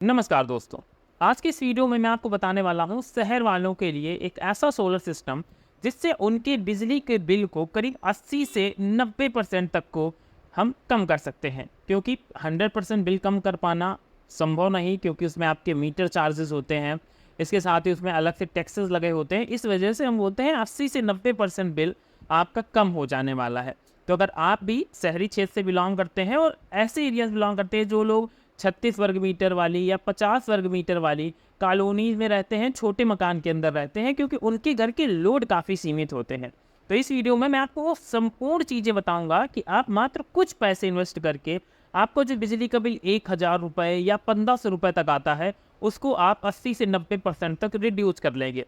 नमस्कार दोस्तों। आज के इस वीडियो में मैं आपको बताने वाला हूँ शहर वालों के लिए एक ऐसा सोलर सिस्टम जिससे उनके बिजली के बिल को करीब 80 से 90% तक को हम कम कर सकते हैं। क्योंकि 100% बिल कम कर पाना संभव नहीं, क्योंकि उसमें आपके मीटर चार्जेस होते हैं, इसके साथ ही उसमें अलग से टैक्सेस लगे होते हैं। इस वजह से हम बोलते हैं 80 से 90% बिल आपका कम हो जाने वाला है। तो अगर आप भी शहरी क्षेत्र से बिलोंग करते हैं और ऐसे एरियाज बिलोंग करते हैं जो लोग 36 वर्ग मीटर वाली या 50 वर्ग मीटर वाली कॉलोनीज में रहते हैं, छोटे मकान के अंदर रहते हैं, क्योंकि उनके घर के लोड काफ़ी सीमित होते हैं। तो इस वीडियो में मैं आपको वो संपूर्ण चीज़ें बताऊंगा कि आप मात्र कुछ पैसे इन्वेस्ट करके आपको जो बिजली का बिल 1000 रुपये या 1500 रुपये तक आता है, उसको आप 80 से 90% तक रिड्यूस कर लेंगे।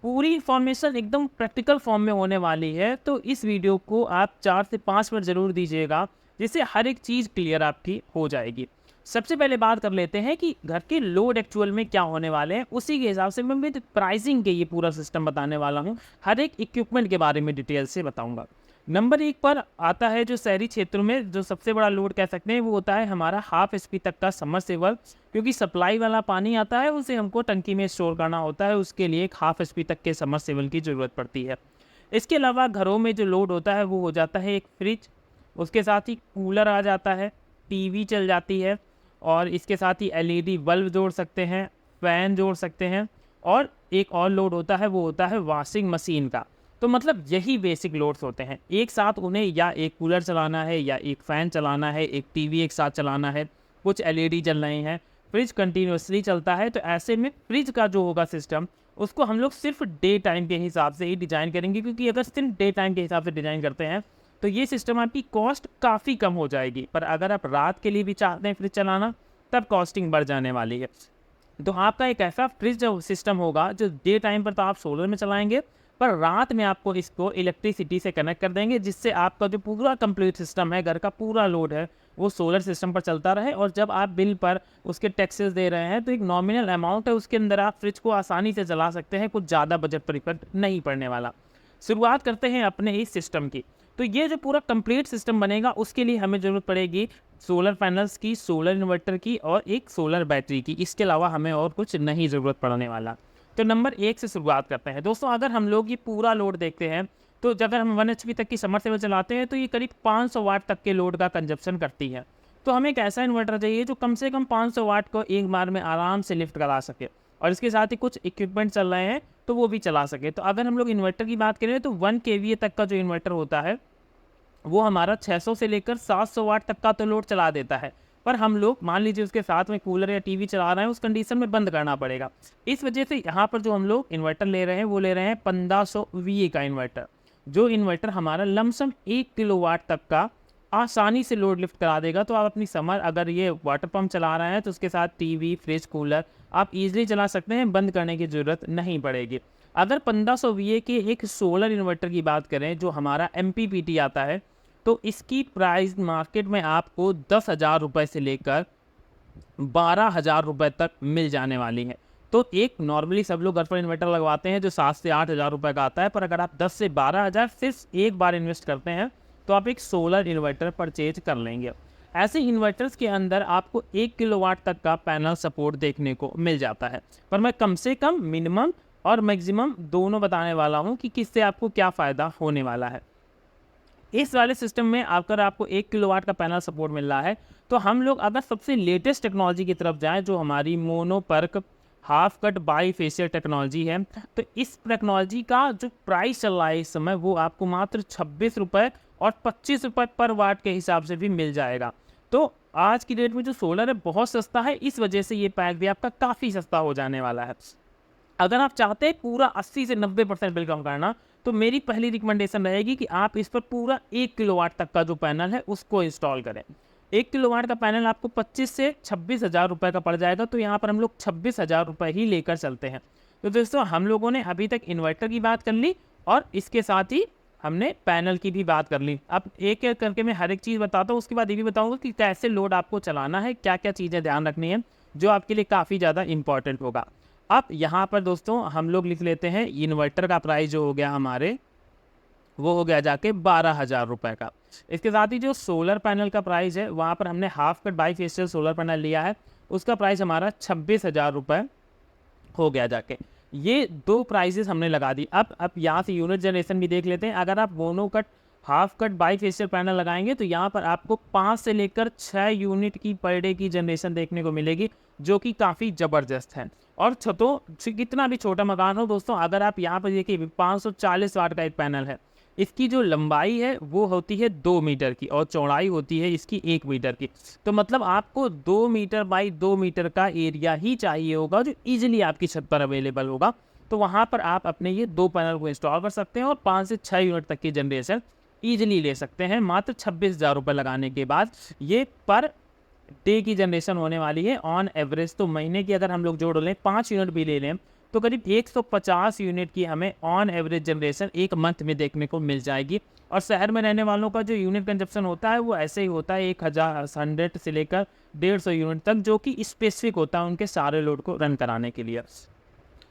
पूरी इन्फॉर्मेशन एकदम प्रैक्टिकल फॉर्म में होने वाली है, तो इस वीडियो को आप 4 से 5 मिनट ज़रूर दीजिएगा, जिससे हर एक चीज़ क्लियर आपकी हो जाएगी। सबसे पहले बात कर लेते हैं कि घर के लोड एक्चुअल में क्या होने वाले हैं। उसी के हिसाब से मैं विद प्राइसिंग के ये पूरा सिस्टम बताने वाला हूँ। हर एक इक्विपमेंट के बारे में डिटेल से बताऊंगा। नंबर 1 पर आता है जो शहरी क्षेत्रों में जो सबसे बड़ा लोड कह सकते हैं, वो होता है हमारा हाफ एचपी तक का समरसेबल। क्योंकि सप्लाई वाला पानी आता है, उसे हमको टंकी में स्टोर करना होता है, उसके लिए एक हाफ एचपी तक के समरसेबल की ज़रूरत पड़ती है। इसके अलावा घरों में जो लोड होता है वो हो जाता है एक फ्रिज, उसके साथ ही कूलर आ जाता है, टीवी चल जाती है, और इसके साथ ही एलईडी बल्ब जोड़ सकते हैं, फ़ैन जोड़ सकते हैं, और एक और लोड होता है वो होता है वॉशिंग मशीन का। तो मतलब यही बेसिक लोड्स होते हैं। एक साथ उन्हें या एक कूलर चलाना है, या एक फ़ैन चलाना है, एक टीवी एक साथ चलाना है, कुछ एलईडी जल रहे हैं, फ्रिज कंटिन्यूसली चलता है। तो ऐसे में फ्रिज का जो होगा सिस्टम, उसको हम लोग सिर्फ डे टाइम के हिसाब से ही डिज़ाइन करेंगे। क्योंकि अगर सिर्फ डे टाइम के हिसाब से डिज़ाइन करते हैं तो ये सिस्टम आपकी कॉस्ट काफ़ी कम हो जाएगी। पर अगर आप रात के लिए भी चाहते हैं फ्रिज चलाना, तब कॉस्टिंग बढ़ जाने वाली है। तो आपका एक ऐसा फ्रिज जो सिस्टम होगा जो डे टाइम पर तो आप सोलर में चलाएंगे, पर रात में आपको इसको इलेक्ट्रिसिटी से कनेक्ट कर देंगे, जिससे आपका जो पूरा कंप्लीट सिस्टम है, घर का पूरा लोड है, वो सोलर सिस्टम पर चलता रहे। और जब आप बिल पर उसके टैक्सेस दे रहे हैं, तो एक नॉमिनल अमाउंट है, उसके अंदर आप फ्रिज को आसानी से चला सकते हैं। कुछ ज़्यादा बजट पर इफेक्ट नहीं पड़ने वाला। शुरुआत करते हैं अपने इस सिस्टम की। तो ये जो पूरा कंप्लीट सिस्टम बनेगा, उसके लिए हमें ज़रूरत पड़ेगी सोलर पैनल्स की, सोलर इन्वर्टर की, और एक सोलर बैटरी की। इसके अलावा हमें और कुछ नहीं ज़रूरत पड़ने वाला। तो नंबर 1 से शुरुआत करते हैं दोस्तों। अगर हम लोग ये पूरा लोड देखते हैं, तो जब हम 1 एचपी तक की समरसेबल चलाते हैं, तो ये करीब 500 वाट तक के लोड का कंजप्शन करती है। तो हमें एक ऐसा इन्वर्टर चाहिए जो कम से कम 500 वाट को एक बार में आराम से लिफ्ट करा सके, और इसके साथ ही कुछ इक्विपमेंट चल रहे हैं तो वो भी चला सके। तो अगर हम लोग इन्वर्टर की बात करें, तो 1 केवीए तक का जो इन्वर्टर होता है, वो हमारा 600 से लेकर 700 वाट तक का तो लोड चला देता है। पर हम लोग मान लीजिए उसके साथ में कूलर या टीवी चला रहे हैं, उस कंडीशन में बंद करना पड़ेगा। इस वजह से यहाँ पर जो हम लोग इन्वर्टर ले रहे हैं, वो ले रहे हैं 1500 वीए का इन्वर्टर। जो इन्वर्टर हमारा लमसम 1 किलोवाट तक का आसानी से लोड लिफ्ट करा देगा। तो आप अपनी समर, अगर ये वाटर पंप चला रहे हैं, तो उसके साथ टीवी, फ्रिज, कूलर आप इजीली चला सकते हैं, बंद करने की ज़रूरत नहीं पड़ेगी। अगर 1500 वीए के एक सोलर इन्वर्टर की बात करें, जो हमारा एमपीपीटी आता है, तो इसकी प्राइस मार्केट में आपको 10,000 रुपये से लेकर 12,000 रुपये तक मिल जाने वाली है। तो एक नॉर्मली सब लोग घर पर इन्वर्टर लगवाते हैं जो 7 से 8,000 रुपये का आता है, पर अगर आप 10 से 12,000 सिर्फ एक बार इन्वेस्ट करते हैं, तो आप एक सोलर इन्वर्टर परचेज कर लेंगे। ऐसे इन्वर्टर्स के अंदर आपको 1 किलोवाट तक का पैनल सपोर्ट देखने को मिल जाता है। पर मैं कम से कम, मिनिमम और मैक्सिमम दोनों बताने वाला हूँ कि किससे आपको क्या फ़ायदा होने वाला है। इस वाले सिस्टम में अगर आपको 1 किलोवाट का पैनल सपोर्ट मिल रहा है, तो हम लोग अगर सबसे लेटेस्ट टेक्नोलॉजी की तरफ जाएं, जो हमारी mono PERC half cut by facial technology है, तो इस टेक्नोलॉजी का जो प्राइस चल रहा है इस समय, वो आपको मात्र 26 रुपये और 25 रुपये पर वाट के हिसाब से भी मिल जाएगा। तो आज की डेट में जो सोलर है बहुत सस्ता है, इस वजह से ये पैक भी आपका काफ़ी सस्ता हो जाने वाला है। अगर आप चाहते हैं पूरा 80 से 90% बिल कम करना, तो मेरी पहली रिकमेंडेशन रहेगी कि आप इस पर पूरा 1 किलोवाट तक का जो पैनल है उसको इंस्टॉल करें। 1 किलोवाट का पैनल आपको 25 से 26,000 रुपये का पड़ जाएगा। तो यहाँ पर हम लोग 26,000 रुपये ही लेकर चलते हैं। तो दोस्तों, हम लोगों ने अभी तक इन्वर्टर की बात कर ली, और इसके साथ ही हमने पैनल की भी बात कर ली। अब एक एक करके मैं हर एक चीज़ बताता हूँ, उसके बाद ये भी बताऊँगा कि कैसे लोड आपको चलाना है, क्या क्या चीज़ें ध्यान रखनी है, जो आपके लिए काफ़ी ज़्यादा इंपॉर्टेंट होगा। अब यहाँ पर दोस्तों हम लोग लिख लेते हैं इन्वर्टर का प्राइस जो हो गया हमारे, वो हो गया जाके 12,000 रुपये का। इसके साथ ही जो सोलर पैनल का प्राइस है, वहाँ पर हमने half cut by facial solar panel लिया है, उसका प्राइस हमारा 26,000 रुपये हो गया जाके। ये 2 प्राइसेस हमने लगा दी। अब यहाँ से यूनिट जनरेशन भी देख लेते हैं। अगर आप mono cut, half cut, bifacial panel लगाएंगे तो यहाँ पर आपको 5 से लेकर 6 यूनिट की पर डे की जनरेशन देखने को मिलेगी, जो कि काफ़ी ज़बरदस्त है। और छतों कितना भी छोटा मकान हो दोस्तों, अगर आप यहाँ पर देखिए 540 वाट का एक पैनल है, इसकी जो लंबाई है वो होती है 2 मीटर की और चौड़ाई होती है इसकी 1 मीटर की। तो मतलब आपको 2 मीटर बाई 2 मीटर का एरिया ही चाहिए होगा, जो ईजिली आपकी छत पर अवेलेबल होगा। तो वहाँ पर आप अपने ये 2 पैनल को इंस्टॉल कर सकते हैं और 5 से 6 यूनिट तक की जनरेशन ईजिली ले सकते हैं। मात्र 26,000 रुपये लगाने के बाद ये पर डे की जनरेशन होने वाली है ऑन एवरेज। तो महीने की अगर हम लोग जोड़ लें, 5 यूनिट भी ले लें, तो करीब 150 यूनिट की हमें ऑन एवरेज जनरेशन एक मंथ में देखने को मिल जाएगी। और शहर में रहने वालों का जो यूनिट कंजप्शन होता है वो ऐसे ही होता है, 100 से लेकर 150 यूनिट तक, जो कि स्पेसिफिक होता है उनके सारे लोड को रन कराने के लिए।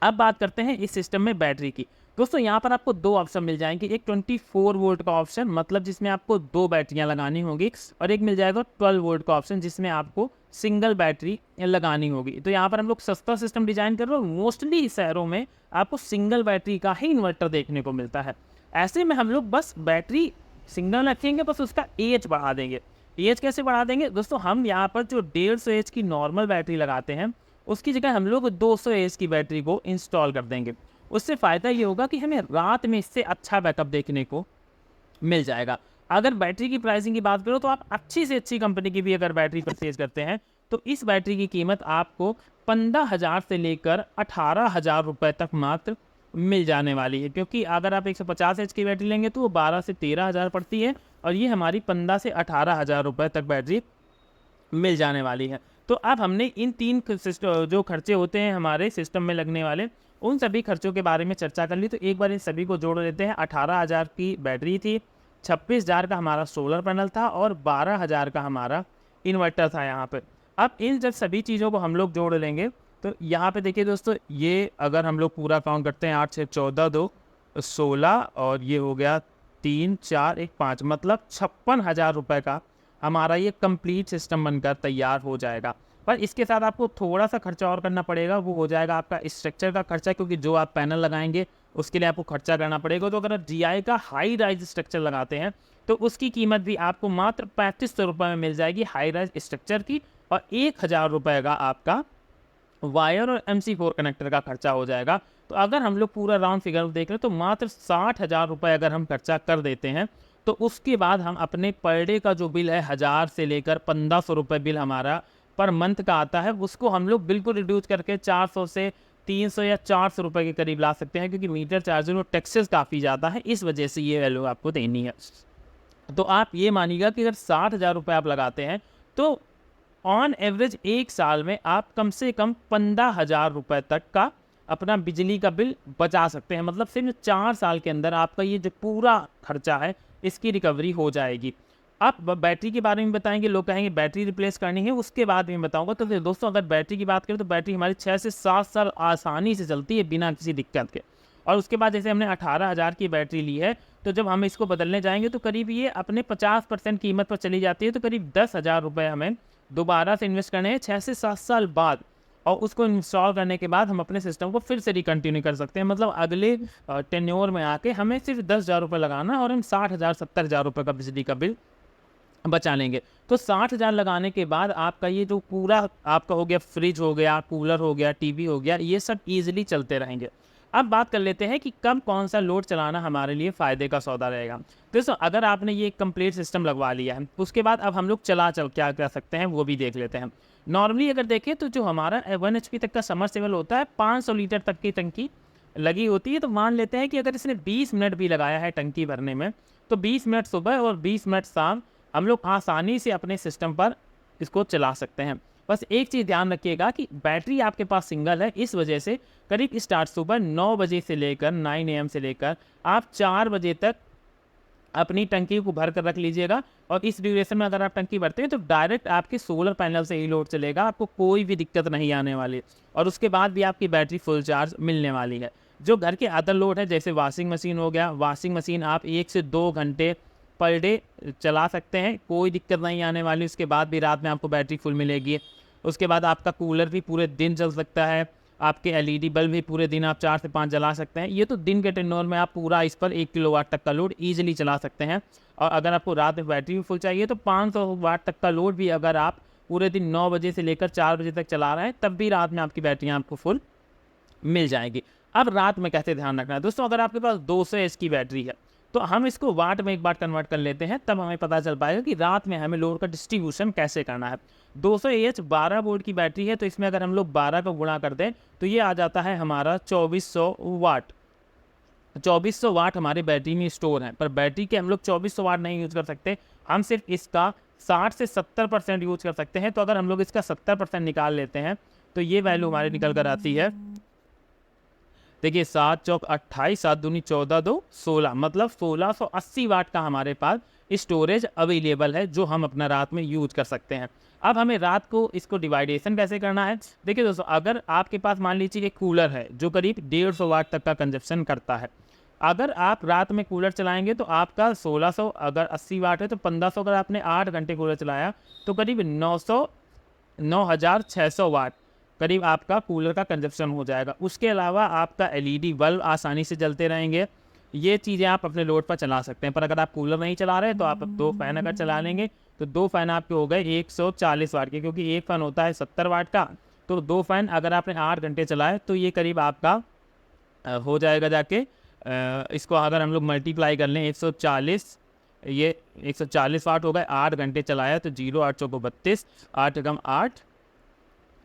अब बात करते हैं इस सिस्टम में बैटरी की। दोस्तों यहाँ पर आपको 2 ऑप्शन मिल जाएंगे। एक 24 वोल्ट का ऑप्शन, मतलब जिसमें आपको 2 बैटरियाँ लगानी होगी, और एक मिल जाएगा 12 वोल्ट का ऑप्शन, जिसमें आपको सिंगल बैटरी लगानी होगी। तो यहाँ पर हम लोग सस्ता सिस्टम डिजाइन कर रहे हो। मोस्टली शहरों में आपको सिंगल बैटरी का ही इन्वर्टर देखने को मिलता है। ऐसे में हम लोग बस बैटरी सिंगल रखेंगे, बस उसका एच बढ़ा देंगे। एच कैसे बढ़ा देंगे दोस्तों, हम यहाँ पर जो 150 एच की नॉर्मल बैटरी लगाते हैं, उसकी जगह हम लोग 200 एच की बैटरी को इंस्टॉल कर देंगे। उससे फ़ायदा ये होगा कि हमें रात में इससे अच्छा बैकअप देखने को मिल जाएगा। अगर बैटरी की प्राइसिंग की बात करो तो आप अच्छी से अच्छी कंपनी की भी अगर बैटरी परचेज करते हैं तो इस बैटरी की कीमत आपको 15,000 से लेकर 18,000 रुपये तक मात्र मिल जाने वाली है। क्योंकि अगर आप 150 एच की बैटरी लेंगे तो वो 12 से 13,000 पड़ती है, और ये हमारी 15 से 18,000 रुपये तक बैटरी मिल जाने वाली है। तो अब हमने इन 3 जो खर्चे होते हैं हमारे सिस्टम में लगने वाले, उन सभी खर्चों के बारे में चर्चा कर ली। तो एक बार इन सभी को जोड़ लेते हैं। 18,000 की बैटरी थी, 26,000 का हमारा सोलर पैनल था, और 12,000 का हमारा इन्वर्टर था यहाँ पर। अब इन जब सभी चीज़ों को हम लोग जोड़ लेंगे तो यहाँ पे देखिए दोस्तों, ये अगर हम लोग पूरा काउंट करते हैं 8 6 14 2 16, और ये हो गया 3 4 1 5, मतलब 56,000 रुपये का हमारा ये कंप्लीट सिस्टम बनकर तैयार हो जाएगा। पर इसके साथ आपको थोड़ा सा खर्चा और करना पड़ेगा, वो हो जाएगा आपका स्ट्रक्चर का खर्चा, क्योंकि जो आप पैनल लगाएंगे उसके लिए आपको खर्चा करना पड़ेगा। तो अगर आप GI का हाई राइज स्ट्रक्चर लगाते हैं तो उसकी कीमत भी आपको मात्र 3500 रुपये में मिल जाएगी हाई राइज स्ट्रक्चर की, और 1,000 रुपये का आपका वायर और MC4 कनेक्टर का खर्चा हो जाएगा। तो अगर हम लोग पूरा राउंड फिगर देख रहे हैं तो मात्र 60,000 रुपये अगर हम खर्चा कर देते हैं तो उसके बाद हम अपने पर डे का जो बिल है 1,000 से लेकर 1,500 रुपये बिल हमारा पर मंथ का आता है, उसको हम लोग बिल्कुल रिड्यूस करके 400 से 300 या 400 रुपये के करीब ला सकते हैं। क्योंकि मीटर चार्जर और टैक्सेस काफ़ी ज़्यादा है, इस वजह से ये वैल्यू आपको देनी है। तो आप ये मानिएगा कि अगर 60,000 रुपये आप लगाते हैं तो ऑन एवरेज एक साल में आप कम से कम 15,000 रुपये तक का अपना बिजली का बिल बचा सकते हैं। मतलब सिर्फ 4 साल के अंदर आपका ये जो पूरा खर्चा है इसकी रिकवरी हो जाएगी। अब बैटरी के बारे में बताएंगे, लोग कहेंगे बैटरी रिप्लेस करनी है, उसके बाद में बताऊंगा। तो फिर दोस्तों अगर बैटरी की बात करें तो बैटरी हमारी 6 से 7 साल आसानी से चलती है बिना किसी दिक्कत के। और उसके बाद जैसे हमने 18,000 की बैटरी ली है, तो जब हम इसको बदलने जाएंगे तो करीब ये अपने 50% कीमत पर चली जाती है। तो करीब 10,000 रुपये हमें दोबारा से इन्वेस्ट करने हैं 6 से 7 साल बाद, और उसको इंस्टॉल करने के बाद हम अपने सिस्टम को फिर से रिकंटिन्यू कर सकते हैं। मतलब अगले टेन्योर में आके हमें सिर्फ 10,000 रुपये लगाना है और हम 60,000 70,000 रुपये का बिजली का बिल बचा लेंगे। तो 60,000 लगाने के बाद आपका ये जो पूरा आपका हो गया, फ्रिज हो गया, कूलर हो गया, टीवी हो गया, ये सब ईजिली चलते रहेंगे। अब बात कर लेते हैं कि कब कौन सा लोड चलाना हमारे लिए फ़ायदे का सौदा रहेगा। दोस्तों अगर आपने ये कंप्लीट सिस्टम लगवा लिया है, उसके बाद अब हम लोग चल क्या कर सकते हैं वो भी देख लेते हैं। नॉर्मली अगर देखें तो जो हमारा 1 HP तक का समरसेबल होता है, 500 लीटर तक की टंकी लगी होती है। तो मान लेते हैं कि अगर इसने 20 मिनट भी लगाया है टंकी भरने में, तो 20 मिनट सुबह और 20 मिनट शाम हम लोग आसानी से अपने सिस्टम पर इसको चला सकते हैं। बस एक चीज़ ध्यान रखिएगा कि बैटरी आपके पास सिंगल है, इस वजह से करीब स्टार्ट सुबह 9 बजे से लेकर 9 AM से लेकर आप 4 बजे तक अपनी टंकी को भर कर रख लीजिएगा। और इस ड्यूरेशन में अगर आप टंकी भरते हैं तो डायरेक्ट आपके सोलर पैनल से ही लोड चलेगा, आपको कोई भी दिक्कत नहीं आने वाली, और उसके बाद भी आपकी बैटरी फुल चार्ज मिलने वाली है। जो घर के अदर लोड है जैसे वॉशिंग मशीन हो गया, वॉशिंग मशीन आप 1 से 2 घंटे पर डे चला सकते हैं, कोई दिक्कत नहीं आने वाली, उसके बाद भी रात में आपको बैटरी फुल मिलेगी। उसके बाद आपका कूलर भी पूरे दिन चल सकता है, आपके एलईडी बल्ब भी पूरे दिन आप 4 से 5 जला सकते हैं। ये तो दिन के टेन्योर में आप पूरा इस पर 1 किलोवाट तक का लोड ईजिली चला सकते हैं। और अगर आपको रात में बैटरी भी फुल चाहिए तो 500 वाट तक का लोड भी अगर आप पूरे दिन 9 बजे से लेकर 4 बजे तक चला रहे हैं तब भी रात में आपकी बैटरियाँ आपको फुल मिल जाएगी। अब रात में कैसे ध्यान रखना है दोस्तों, अगर आपके पास 200 एच की बैटरी है तो हम इसको वाट में एक बार कन्वर्ट कर लेते हैं, तब हमें पता चल पाएगा कि रात में हमें लोड का डिस्ट्रीब्यूशन कैसे करना है। 200 एच 12 वोल्ट की बैटरी है तो इसमें अगर हम लोग 12 का गुणा कर दें तो ये आ जाता है हमारा 2400 वाट। 2400 वाट हमारे बैटरी में स्टोर है, पर बैटरी के हम लोग 2400 वाट नहीं यूज़ कर सकते, हम सिर्फ इसका 60 से 70% यूज़ कर सकते हैं। तो अगर हम लोग इसका 70% निकाल लेते हैं तो ये वैल्यू हमारी निकल कर आती है, देखिए 7 चौक 28, 7 दूनी 14, 2 16, मतलब 1680 वाट का हमारे पास स्टोरेज अवेलेबल है जो हम अपना रात में यूज कर सकते हैं। अब हमें रात को इसको डिवाइडेशन कैसे करना है, देखिए दोस्तों, अगर आपके पास मान लीजिए एक कूलर है जो करीब 150 वाट तक का कंजप्शन करता है, अगर आप रात में कूलर चलाएंगे तो आपका 1600 अगर 80 वाट है तो 1500 अगर आपने 8 घंटे कूलर चलाया तो करीब 9600 वाट करीब आपका कूलर का कंजप्शन हो जाएगा। उसके अलावा आपका एलईडी बल्ब आसानी से जलते रहेंगे, ये चीज़ें आप अपने लोड पर चला सकते हैं। पर अगर आप कूलर नहीं चला रहे तो आप 2 फ़ैन अगर चला लेंगे तो 2 फ़ैन आपके हो गए 140 वाट के, क्योंकि एक फ़ैन होता है 70 वाट का, तो 2 फ़ैन अगर आपने 8 घंटे चलाए तो ये करीब आपका हो जाएगा जाके इसको अगर हम लोग मल्टीप्लाई कर लें 140, ये 140 वाट हो गए, 8 घंटे चलाया तो 0 8 चौको 32, 8 कम 8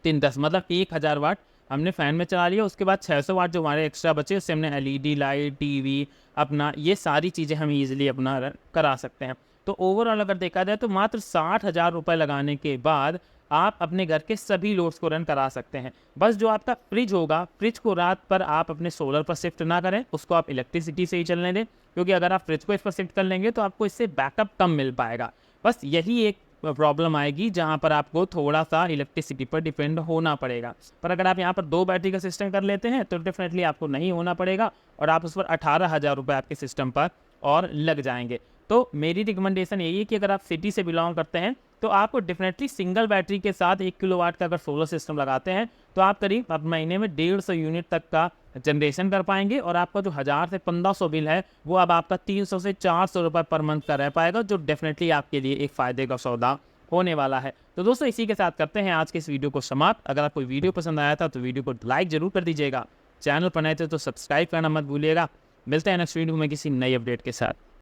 3 10, मतलब 1000 वाट हमने फ़ैन में चला लिया। उसके बाद 600 वाट जो हमारे एक्स्ट्रा बचे उससे हमने एलईडी लाइट, टीवी, अपना ये सारी चीज़ें हम ईजिली अपना करा सकते हैं। तो ओवरऑल अगर देखा जाए तो मात्र 60,000 रुपये लगाने के बाद आप अपने घर के सभी लोड्स को रन करा सकते हैं। बस जो आपका फ्रिज होगा, फ्रिज को रात पर आप अपने सोलर पर शिफ्ट ना करें, उसको आप इलेक्ट्रिसिटी से ही चलने दें, क्योंकि अगर आप फ्रिज को इस पर शिफ्ट कर लेंगे तो आपको इससे बैकअप कम मिल पाएगा। बस यही एक प्रॉब्लम आएगी जहां पर आपको थोड़ा सा इलेक्ट्रिसिटी पर डिपेंड होना पड़ेगा। पर अगर आप यहां पर 2 बैटरी का सिस्टम कर लेते हैं तो डेफिनेटली आपको नहीं होना पड़ेगा और आप उस पर 18,000 रुपये आपके सिस्टम पर और लग जाएंगे। तो मेरी रिकमेंडेशन यही है कि अगर आप सिटी से बिलोंग करते हैं तो आपको डेफिनेटली सिंगल बैटरी के साथ 1 किलोवाट का अगर सोलर सिस्टम लगाते हैं तो आप करीब अब महीने में 150 यूनिट तक का जनरेशन कर पाएंगे और आपका जो 1000 से 1500 बिल है वो अब आपका 300 से 400 रुपये पर मंथ का रह पाएगा, जो डेफिनेटली आपके लिए एक फ़ायदे का सौदा होने वाला है। तो दोस्तों इसी के साथ करते हैं आज के इस वीडियो को समाप्त। अगर आपको वीडियो पसंद आया था तो वीडियो को लाइक जरूर कर दीजिएगा, चैनल पर नए थे तो सब्सक्राइब करना मत भूलिएगा। मिलते हैं नेक्स्ट वीडियो में किसी नई अपडेट के साथ।